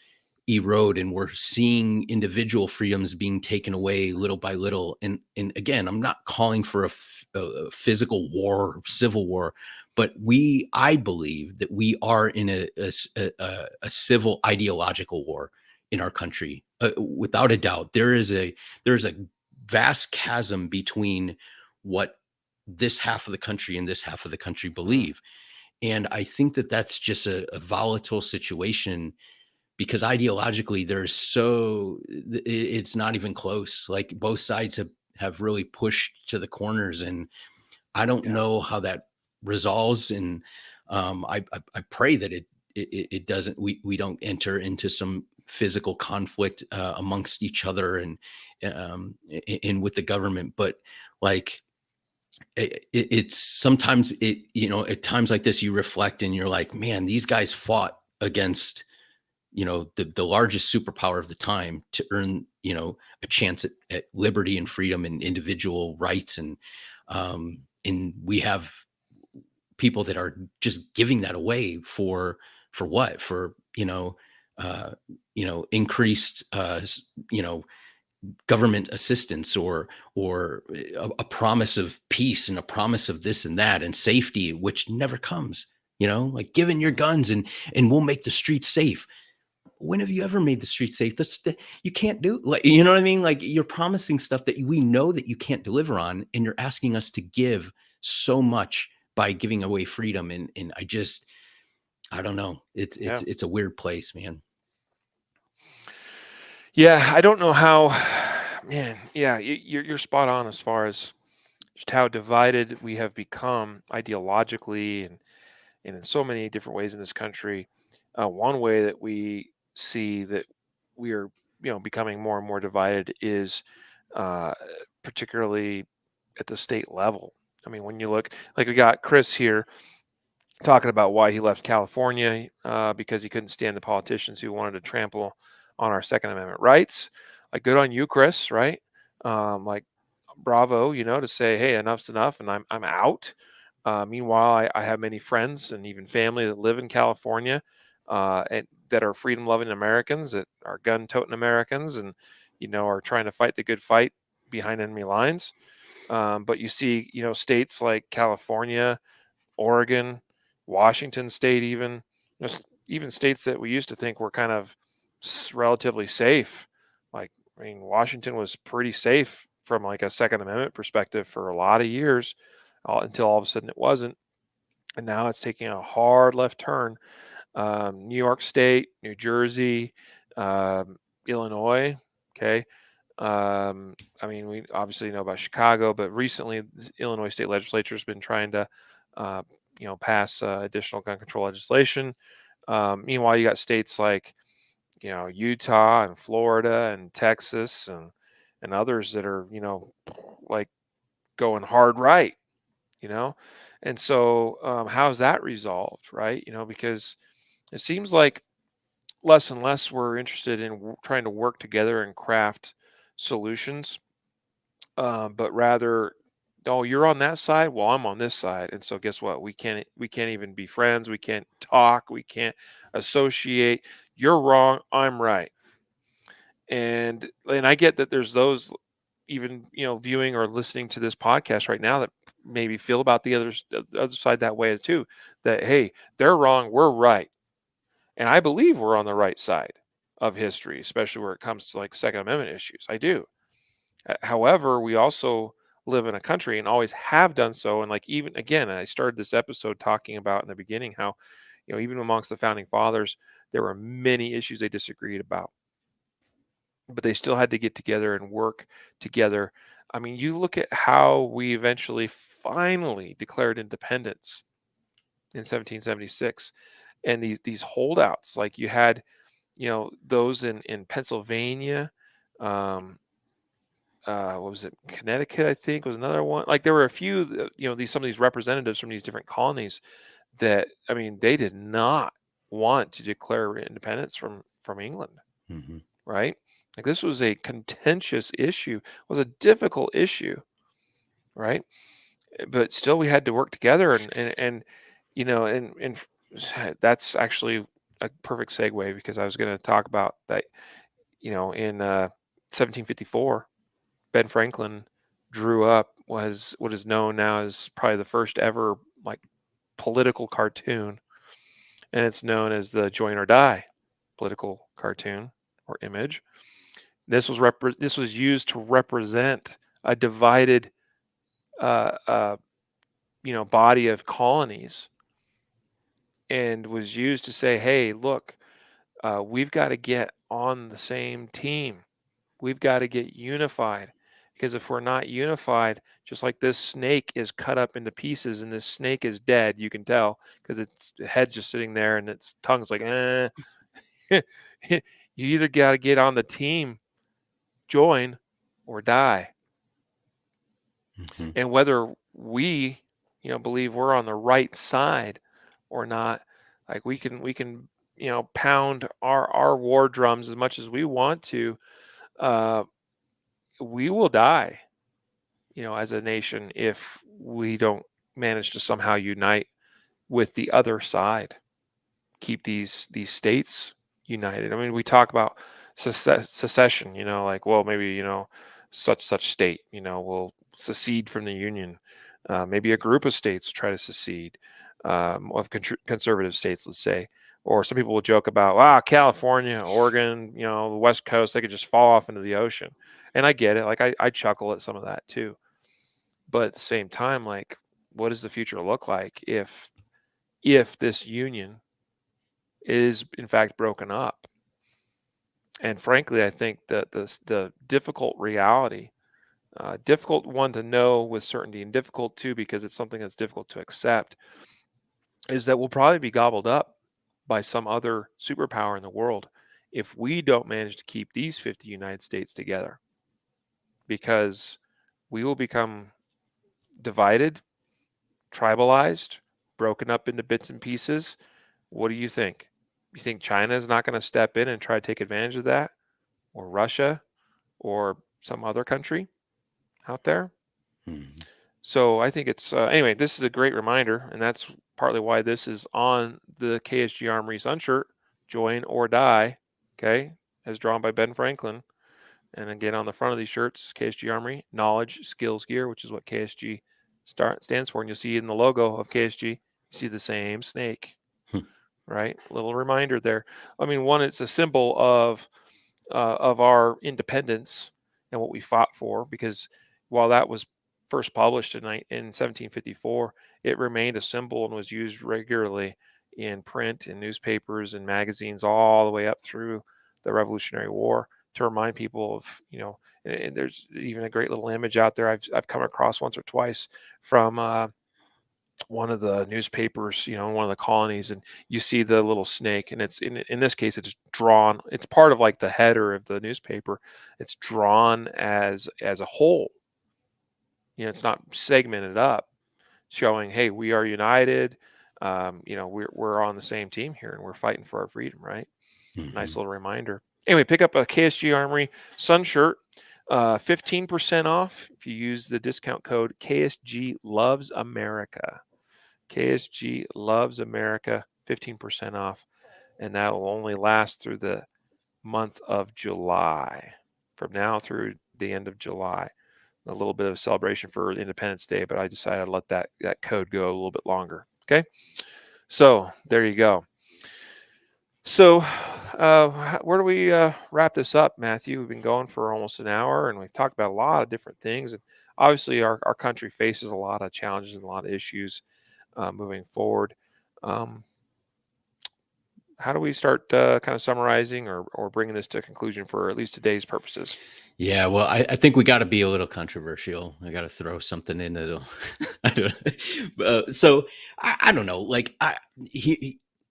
erode, and we're seeing individual freedoms being taken away little by little. And again, I'm not calling for a physical war, civil war, but I believe that we are in a civil ideological war in our country. Without a doubt, there's a vast chasm between what this half of the country and this half of the country Mhm. believe. And I think that that's just a volatile situation, because ideologically it's not even close. Like both sides have really pushed to the corners, and I don't Yeah. know how that resolves. And I pray that it doesn't, we don't enter into some physical conflict amongst each other, and with the government. But like, it's sometimes, at times like this, you reflect and you're like, man, these guys fought against, the largest superpower of the time, to earn, a chance at liberty and freedom and individual rights. And we have people that are just giving that away for what? For, uh, increased, government assistance, or a promise of peace, and a promise of this and that and safety, which never comes. Like giving your Mhm. guns, and we'll make the streets safe. When have you ever made the streets safe? You can't do, like, you know what I mean? Like, you're promising stuff that we know that you can't deliver on, and you're asking us to give so much by giving away freedom. And I don't know. Yeah. It's a weird place, man. Yeah. I don't know how, man. Yeah, you're spot on as far as just how divided we have become ideologically, and in so many different ways in this country. One way that we see that we are, becoming more and more divided is, uh, particularly at the state level. I mean, when you look, like we got Chris here talking about why he left California, because he couldn't stand the politicians who wanted to trample on our Second Amendment rights. Like, good on you, Chris, right? Like, bravo, to say, hey, enough's enough, and I'm out. Meanwhile, I have many friends and even family that live in California, and that are freedom-loving Americans, that are gun-toting Americans, and are trying to fight the good fight behind enemy lines. But you see, states like California, Oregon, Washington State, even states that we used to think were kind of relatively safe. Like, I mean, Washington was pretty safe from like a Second Amendment perspective for a lot of years, until all of a sudden it wasn't, and now it's taking a hard left turn. New York State, New Jersey, Illinois. Okay. I mean, we obviously know about Chicago, but recently, the Illinois state legislature has been trying to, uh, pass additional gun control legislation. Meanwhile, you got states like, Utah and Florida and Texas and others that are, like, going hard right, you know. And so, how's that resolved, right? Because it seems like less and less we're interested in trying to work together and craft solutions, but rather, oh, you're on that side, well, I'm on this side, and so guess what? We can't even be friends. We can't talk. We can't associate. You're wrong. I'm right. And I get that there's those even, viewing or listening to this podcast right now that maybe feel about the other side that way too. That, hey, they're wrong, we're right, And I believe we're on the right side of history, especially where it comes to like Second Amendment issues. I do. However, we also live in a country and always have done so. And like, even again, I started this episode talking about in the beginning how, even amongst the founding fathers, there were many issues they disagreed about, but they still had to get together and work together. I mean, you look at how we eventually finally declared independence in 1776, and these holdouts, like you had, those in Pennsylvania, um, what was it, Connecticut, I think was another one. Like there were a few, these some of these representatives from these different colonies that, I mean, they did not want to declare independence from England, Hmm. right? Like this was a contentious issue, was a difficult issue, right? But still, we had to work together, and that's actually a perfect segue, because I was going to talk about that. In 1754, Ben Franklin drew up was what is known now as probably the first ever like political cartoon, and it's known as the Join or Die political cartoon or image. This was used to represent a divided uh, uh, body of colonies, and was used to say, hey, look, we've got to get on the same team. We've got to get unified, because if we're not unified, just like this snake is cut up into pieces and this snake is dead, you can tell because its head's just sitting there and its tongue's like, eh. You either got to get on the team, join, or die. Hmm. And whether we, believe we're on the right side or not, like we can pound our war drums as much as we want to. Uh, we will die, as a nation, if we don't manage to somehow unite with the other side, keep these states united. I mean, we talk about secession, like, well, maybe, such state, will secede from the union. Maybe a group of states try to secede, of conservative states, let's say. Or some people will joke about, California, Oregon, the West Coast, they could just fall off into the ocean. And I get it. Like I chuckle at some of that too. But at the same time, like, what does the future look like if this union is in fact broken up? And frankly, I think that the difficult reality, difficult one to know with certainty, and difficult too because it's something that's difficult to accept, is that we'll probably be gobbled up by some other superpower in the world if we don't manage to keep these 50 United States together, because we will become divided, tribalized, broken up into bits and pieces. What do you think? You think China is not going to step in and try to take advantage of that, or Russia, or some other country out there? Hmm. So I think it's anyway. This is a great reminder, and that's partly why this is on the KSG Armory Sun shirt. Join or die, okay, as drawn by Ben Franklin. And again, on the front of these shirts, KSG Armory, knowledge, skills, gear, which is what KSG stands for. And you'll see in the logo of KSG, you see the same snake, Hmm. right? Little reminder there. I mean, one, it's a symbol of our independence and what we fought for, because while that was first published in 1754, it remained a symbol and was used regularly in print, in newspapers and magazines, all the way up through the Revolutionary War, to remind people of, and there's even a great little image out there I've come across once or twice from one of the newspapers, in one of the colonies, and you see the little snake, and it's in this case, it's drawn. It's part of like the header of the newspaper. It's drawn as a whole. It's not segmented up, showing, hey, we are united. We're on the same team here, and we're fighting for our freedom. Right. Nice Hmm. little reminder. Anyway, pick up a KSG Armory Sun shirt. 15% off if you use the discount code KSG Loves America. KSG Loves America, 15% off. And that will only last through the month of July, from now through the end of July. A little bit of a celebration for Independence Day, but I decided to let that code go a little bit longer. Okay. So there you go. So, where do we wrap this up, Matthew? We've been going for almost an hour, and we've talked about a lot of different things. And obviously, our country faces a lot of challenges and a lot of issues moving forward. Um, how do we start kind of summarizing or bringing this to a conclusion for at least today's purposes? Yeah, well, I think we got to be a little controversial. I got to throw something in that'll. I don't. So I don't know. Like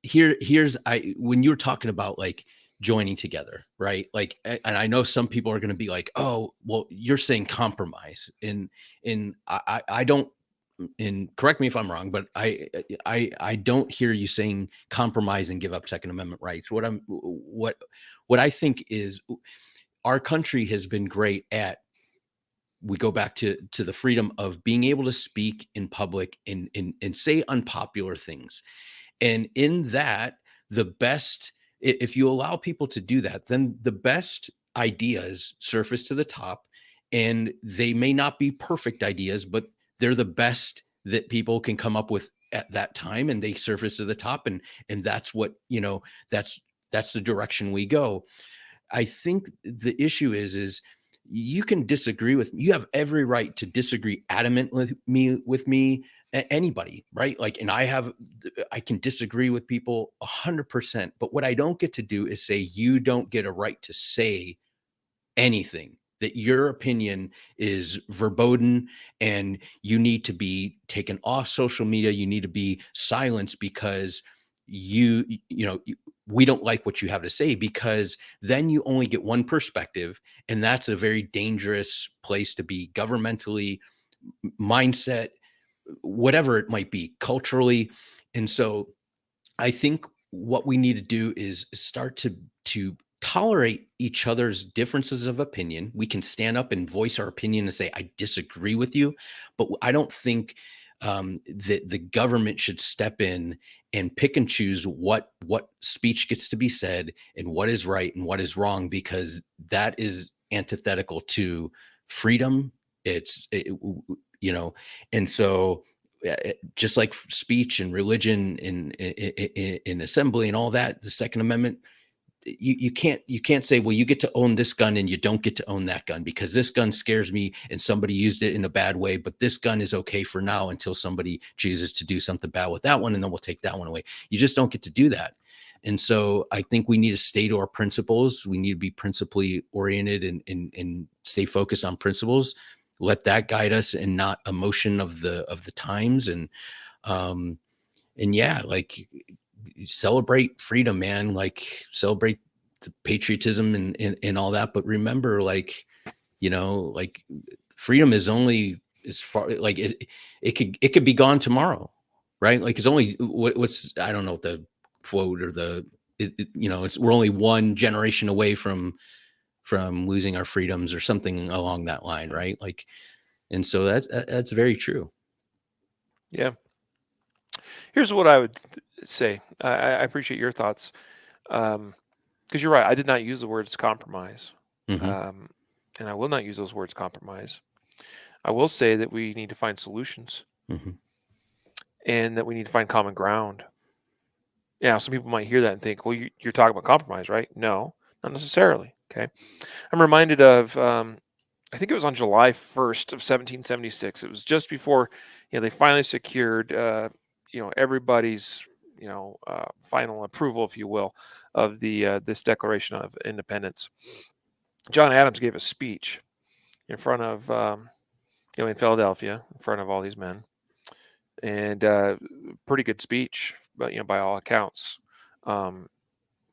here's I when you were talking about like joining together, right? Like, and I know some people are going to be like, oh, well, you're saying compromise, and I don't. And correct me if I'm wrong, but I don't hear you saying compromise and give up Second Amendment rights. What I think is our country has been great at, we go back to the freedom of being able to speak in public and say unpopular things. And in that, the best, if you allow people to do that, then the best ideas surface to the top. And they may not be perfect ideas, but they're the best that people can come up with at that time, and they surface to the top. And that's what, that's the direction we go. I think the issue is you can disagree with, you have every right to disagree adamantly with me, anybody, right? Like, and I can disagree with people 100%, but what I don't get to do is say you don't get a right to say anything, that your opinion is verboten and you need to be taken off social media, you need to be silenced because we don't like what you have to say, because then you only get one perspective, and that's a very dangerous place to be governmentally, mindset, whatever it might be, culturally. And so I think what we need to do is start to tolerate each other's differences of opinion. We can stand up and voice our opinion and say, I disagree with you, but I don't think that the government should step in and pick and choose what speech gets to be said and what is right and what is wrong, because that is antithetical to freedom. It's you know, and so just like speech and religion in assembly and all that, the Second Amendment, you can't say, well, you get to own this gun and you don't get to own that gun because this gun scares me and somebody used it in a bad way, but this gun is okay for now until somebody chooses to do something bad with that one, and then we'll take that one away. You just don't get to do that. And so I think we need to stay to our principles. We need to be principally oriented and stay focused on principles. Let that guide us and not emotion of the times. Um and yeah, like, celebrate freedom, man. Like, celebrate the patriotism and all that. But remember, like, like, freedom is only as far, like, it could be gone tomorrow, right? Like, it's only what's, I don't know the quote or it's, we're only one generation away from losing our freedoms or something along that line, right? Like, and so that's very true. Yeah. Here's what I would say. I appreciate your thoughts because you're right. I did not use the words compromise, Hmm. um, and I will not use those words compromise. I will say that we need to find solutions Hmm. and that we need to find common ground. Yeah, some people might hear that and think, well, you're talking about compromise, right? No, not necessarily. Okay. I'm reminded of, I think it was on July 1st of 1776. It was just before, they finally secured, everybody's, final approval, if you will, of this Declaration of Independence. John Adams gave a speech in front of, in Philadelphia, in front of all these men, and pretty good speech, but by all accounts, um,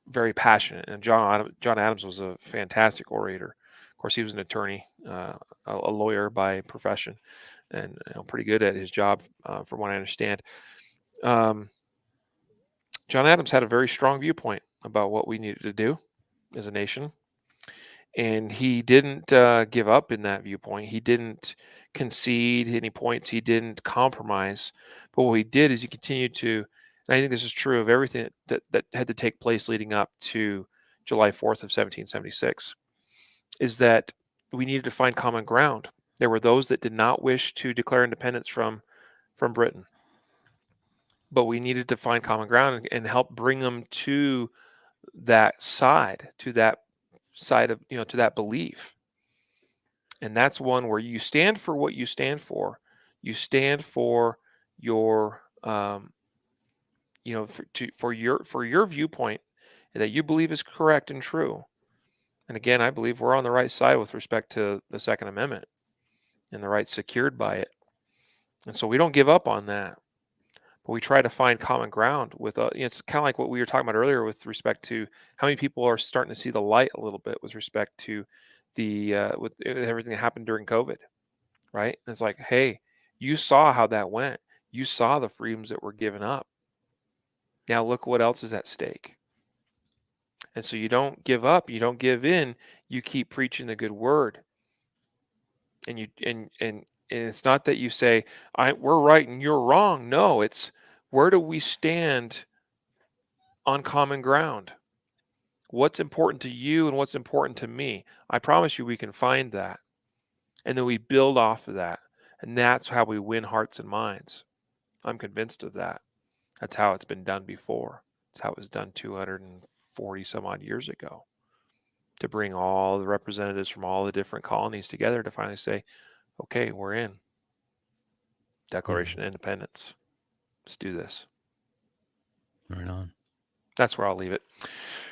very passionate. And John Adams was a fantastic orator. Of course, he was an attorney, a lawyer by profession, and pretty good at his job, from what I understand. Um, John Adams had a very strong viewpoint about what we needed to do as a nation, and he didn't give up in that viewpoint. He didn't concede any points. He didn't compromise. But what he did is he continued to, and I think this is true of everything that had to take place leading up to July 4th of 1776, is that we needed to find common ground. There were those that did not wish to declare independence from Britain, but we needed to find common ground and help bring them to that side, to that side of, to that belief. And that's one where you stand for what you stand for. You stand for your, for your viewpoint that you believe is correct and true. And again, I believe we're on the right side with respect to the Second Amendment and the rights secured by it. And so we don't give up on that, but we try to find common ground with, it's kind of like what we were talking about earlier with respect to how many people are starting to see the light a little bit with respect to with everything that happened during COVID, right? And it's like, hey, you saw how that went. You saw the freedoms that were given up. Now look what else is at stake. And so you don't give up, you don't give in, you keep preaching the good word. And it's not that you say, we're right and you're wrong. No, it's where do we stand on common ground? What's important to you and what's important to me? I promise you we can find that. And then we build off of that. And that's how we win hearts and minds. I'm convinced of that. That's how it's been done before. It's how it was done 240 some odd years ago, to bring all the representatives from all the different colonies together to finally say, okay, we're in. Declaration of Independence. Let's do this. Right on. That's where I'll leave it.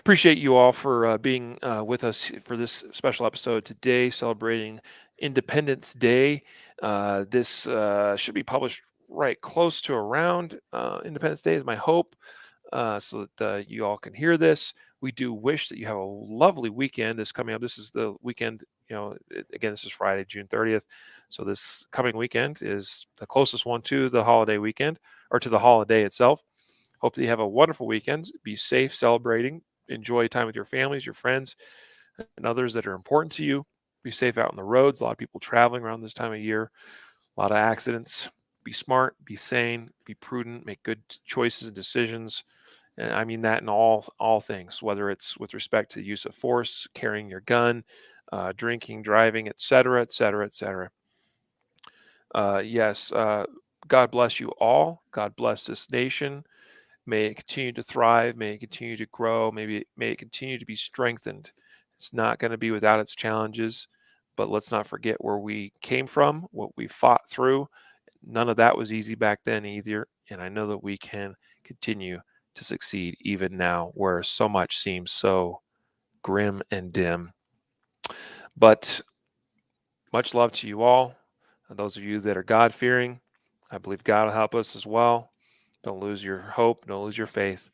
Appreciate you all for being with us for this special episode today, celebrating Independence Day. This should be published right close to around Independence Day is my hope, so that you all can hear this. We do wish that you have a lovely weekend. This coming up, this is the weekend, again, this is Friday, June 30th. So this coming weekend is the closest one to the holiday weekend, or to the holiday itself. Hope that you have a wonderful weekend. Be safe celebrating. Enjoy time with your families, your friends, and others that are important to you. Be safe out on the roads. A lot of people traveling around this time of year. A lot of accidents. Be smart, be sane, be prudent, make good choices and decisions. And I mean that in all things, whether it's with respect to use of force, carrying your gun, drinking, driving, etc., etc., etc. Yes, God bless you all. God bless this nation. May it continue to thrive. May it continue to grow. May it continue to be strengthened. It's not going to be without its challenges, but let's not forget where we came from, what we fought through. None of that was easy back then either. And I know that we can continue to succeed even now, where so much seems so grim and dim. But much love to you all. And those of you that are God-fearing, I believe God will help us as well. Don't lose your hope. Don't lose your faith.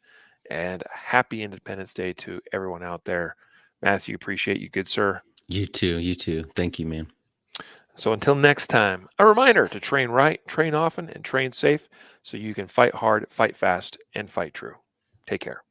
And happy Independence Day to everyone out there. Matthew, appreciate you, good sir. You too. You too. Thank you, man. So until next time, a reminder to train right, train often, and train safe so you can fight hard, fight fast, and fight true. Take care.